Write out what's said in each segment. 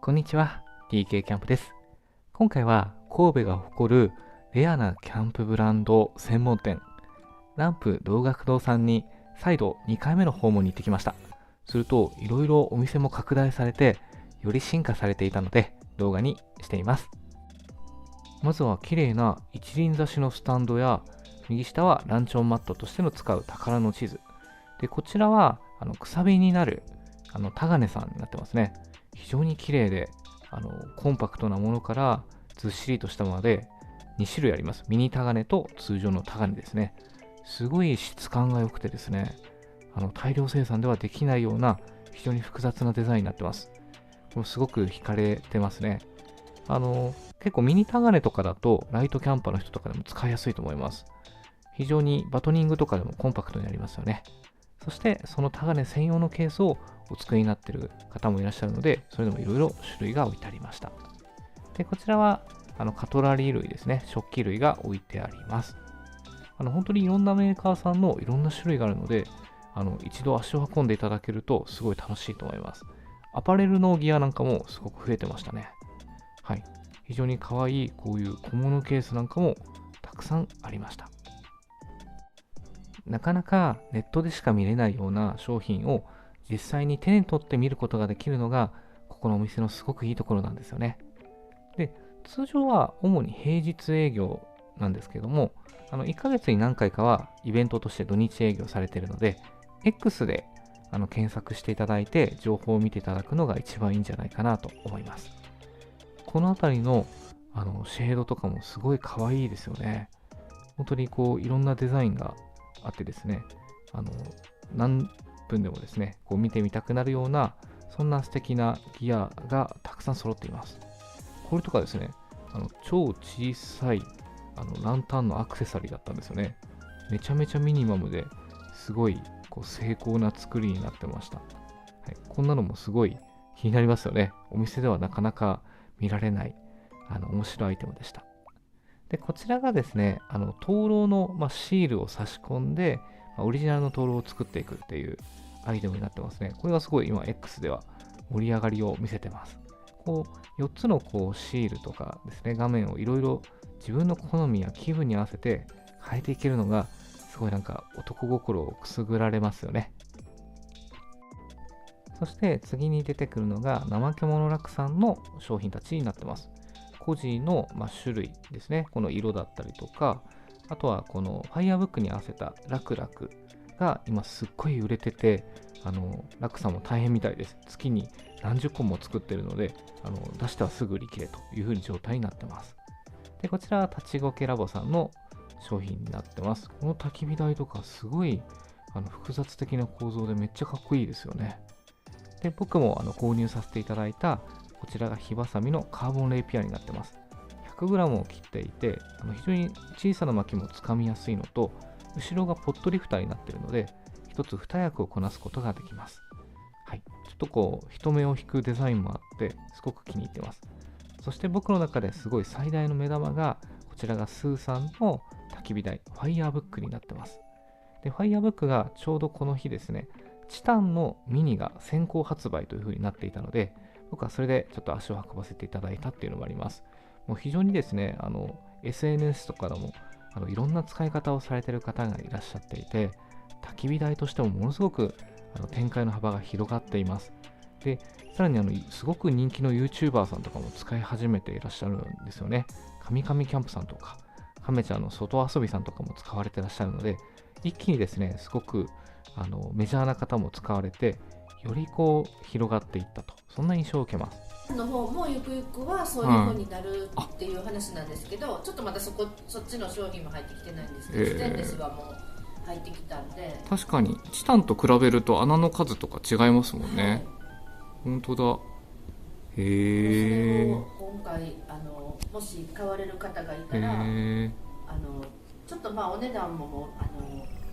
こんにちは、TK キャンプです。今回は神戸が誇るレアなキャンプブランド専門店、ランプ同学堂さんに再度2回目の訪問に行ってきました。すると、いろいろお店も拡大されて、より進化されていたので動画にしています。まずは綺麗な一輪挿しのスタンドや、右下はランチョンマットとしての使う宝の地図。で、こちらはくさびになるタガネさんになってますね。非常に綺麗で、コンパクトなものからずっしりとしたものまで2種類あります。ミニタガネと通常のタガネですね。すごい質感が良くてですね、大量生産ではできないような非常に複雑なデザインになってます。これすごく惹かれてますね。結構ミニタガネとかだとライトキャンパーの人とかでも使いやすいと思います。非常にバトニングとかでもコンパクトになりますよね。そしてそのタガネ専用のケースをお作りになっている方もいらっしゃるので、それでもいろいろ種類が置いてありました。で、こちらはカトラリー類ですね、食器類が置いてあります。本当にいろんなメーカーさんのいろんな種類があるので、一度足を運んでいただけるとすごい楽しいと思います。アパレルのギアなんかもすごく増えてましたね。はい。非常に可愛いこういう小物ケースなんかもたくさんありました。なかなかネットでしか見れないような商品を実際に手に取って見ることができるのが、ここのお店のすごくいいところなんですよね。で、通常は主に平日営業なんですけども、1ヶ月に何回かはイベントとして土日営業されているので、X で検索していただいて情報を見ていただくのが一番いいんじゃないかなと思います。この辺りのシェードとかもすごい可愛いですよね。本当にこういろんなデザインがあってですね、何分でもですね、こう見てみたくなるような、そんな素敵なギアがたくさん揃っています。これとかですね、超小さいランタンのアクセサリーだったんですよね。めちゃめちゃミニマムですごいこう精巧な作りになってました。はい、こんなのもすごい気になりますよね。お店ではなかなか見られない面白いアイテムでした。で、こちらがですね、灯籠の、シールを差し込んで、オリジナルの灯籠を作っていくっていうアイテムになってますね。これがすごい今 X では盛り上がりを見せてます。こう、4つのこうシールとかですね、画面をいろいろ自分の好みや気分に合わせて変えていけるのが、すごいなんか男心をくすぐられますよね。そして次に出てくるのが怠け者楽さんの商品たちになってます。コジの、種類ですね。この色だったりとか、あとはこの Firebook に合わせたラクラクが今すっごい売れてて、ラクさんも大変みたいです。月に何十個も作ってるので、出してはすぐ売り切れという風に状態になってます。で、こちらは立ちごけラボさんの商品になってます。この焚き火台とかすごい複雑的な構造でめっちゃかっこいいですよね。で、僕も購入させていただいたこちらが火ばさみのカーボンレイピアになってます。100g を切っていて、非常に小さな薪もつかみやすいのと、後ろがポットリフターになっているので、一つ二役をこなすことができます。はい。ちょっとこう、人目を引くデザインもあって、すごく気に入ってます。そして僕の中ですごい最大の目玉が、こちらがスーさんの焚き火台、ファイヤーブックになってます。で、ファイヤーブックがちょうどこの日ですね、チタンのミニが先行発売という風になっていたので、僕はそれでちょっと足を運ばせていただいたっていうのもあります。もう非常にですね、SNS とかでもいろんな使い方をされている方がいらっしゃっていて、焚き火台としてもものすごく展開の幅が広がっています。で、さらにすごく人気の YouTuber さんとかも使い始めていらっしゃるんですよね。カミカミキャンプさんとか、カメちゃんの外遊びさんとかも使われていらっしゃるので、一気にですね、すごくメジャーな方も使われて、よりこう広がっていったと、そんな印象を受けます。の方もゆくゆくはそういう風になるっていう話なんですけど、ちょっとまだそっちの商品も入ってきてないんですけど、ステンレスはもう入ってきたんで。確かにチタンと比べると穴の数とか違いますもんね。はい、本当だ。へえ。それを今回もし買われる方がいたら、ちょっとお値段も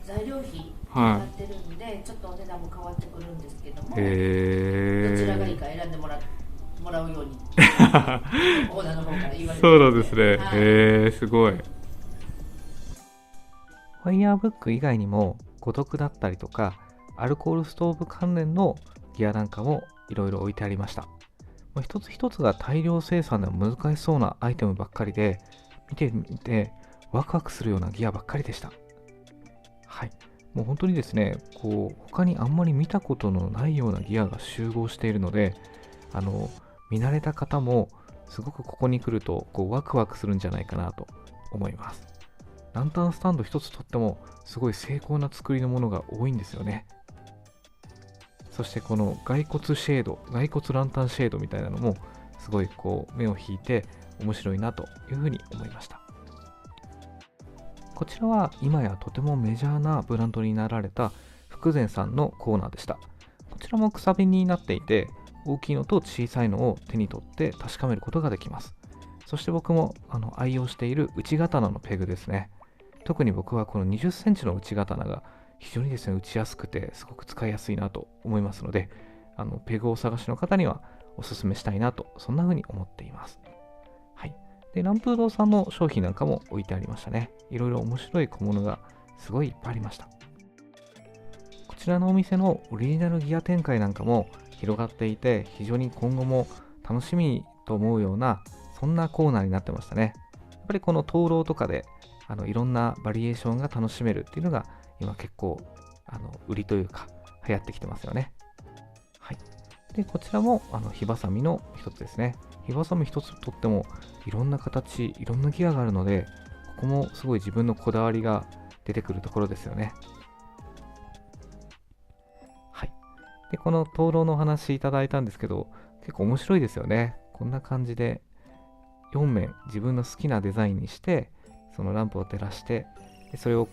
材料費かかってるんで、ちょっとお値段も変わってくるんですけども、どちらがいいか選んでもらうようにオーナーの方から言われて、そうなんですね。はい、すごい。ファイヤーブック以外にも五徳だったりとかアルコールストーブ関連のギアなんかもいろいろ置いてありました。一つ一つが大量生産では難しそうなアイテムばっかりで、見てみてワクワクするようなギアばっかりでした。はい。もう本当にですね、他にあんまり見たことのないようなギアが集合しているので、見慣れた方もすごくここに来るとワクワクするんじゃないかなと思います。ランタンスタンド一つとってもすごい精巧な作りのものが多いんですよね。そしてこの骸骨ランタンシェードみたいなのもすごい目を引いて面白いなというふうに思いました。こちらは今やとてもメジャーなブランドになられた福前さんのコーナーでした。こちらもくさびになっていて、大きいのと小さいのを手に取って確かめることができます。そして僕も愛用している内刀のペグですね。特に僕はこの20センチの内刀が非常にですね、打ちやすくてすごく使いやすいなと思いますので、ペグをお探しの方にはおすすめしたいなと、そんな風に思っています。はい。で、ランプー堂さんの商品なんかも置いてありましたね。いろいろ面白い小物がすごいいっぱいありました。こちらのお店のオリジナルギア展開なんかも広がっていて、非常に今後も楽しみと思うような、そんなコーナーになってましたね。やっぱりこの灯籠とかでいろんなバリエーションが楽しめるっていうのが今結構売りというか流行ってきてますよね。はい。で、こちらも火ばさみの一つですね。火ばさみ一つとってもいろんな形、いろんなギアがあるので、ここもすごい自分のこだわりが出てくるところですよね。はい。で、この灯籠のお話いただいたんですけど、結構面白いですよね。こんな感じで4面自分の好きなデザインにして、そのランプを照らして、でそれを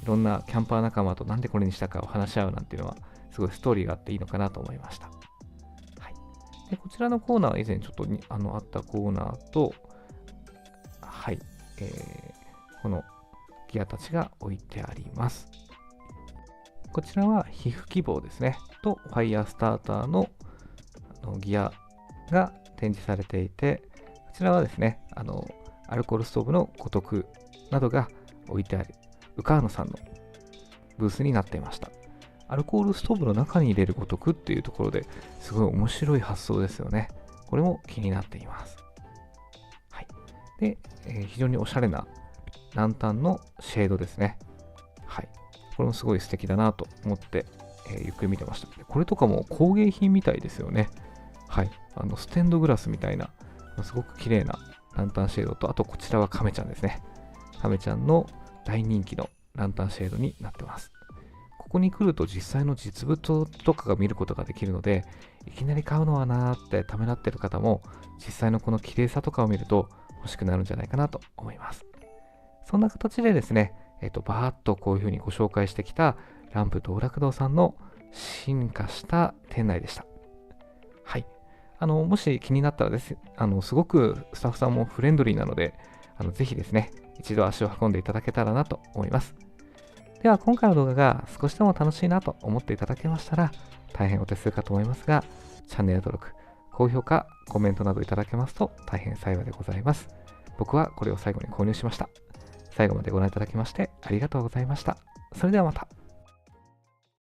いろんなキャンパー仲間となんでこれにしたかを話し合うなんていうのはすごいストーリーがあっていいのかなと思いました。はい。で、こちらのコーナーは以前ちょっとあったコーナーと、はい、このギアたちが置いてあります。こちらは皮膚希望ですね。と、ファイヤースターターのギアが展示されていて、こちらはですね、アルコールストーブのごとくなどが置いてある、ウカーノさんのブースになっていました。アルコールストーブの中に入れるごとくっていうところですごい面白い発想ですよね。これも気になっています。はい。で、非常におしゃれなランタンのシェードですね。はい。これもすごい素敵だなと思って、ゆっくり見てました。これとかも工芸品みたいですよね。はい。ステンドグラスみたいな、すごく綺麗なランタンシェードと、あとこちらはカメちゃんですね。カメちゃんの大人気のランタンシェードになってます。ここに来ると実際の実物とかが見ることができるので、いきなり買うのはなーってためらってる方も、実際のこの綺麗さとかを見ると欲しくなるんじゃないかなと思います。そんな形でですね、バーッとこういうふうにご紹介してきたランプ道楽堂さんの進化した店内でした。はい。もし気になったらです、すごくスタッフさんもフレンドリーなので、ぜひですね、一度足を運んでいただけたらなと思います。では、今回の動画が少しでも楽しいなと思っていただけましたら、大変お手数かと思いますが、チャンネル登録、高評価、コメントなどいただけますと大変幸いでございます。僕はこれを最後に購入しました。最後までご覧いただきましてありがとうございました。それではまた。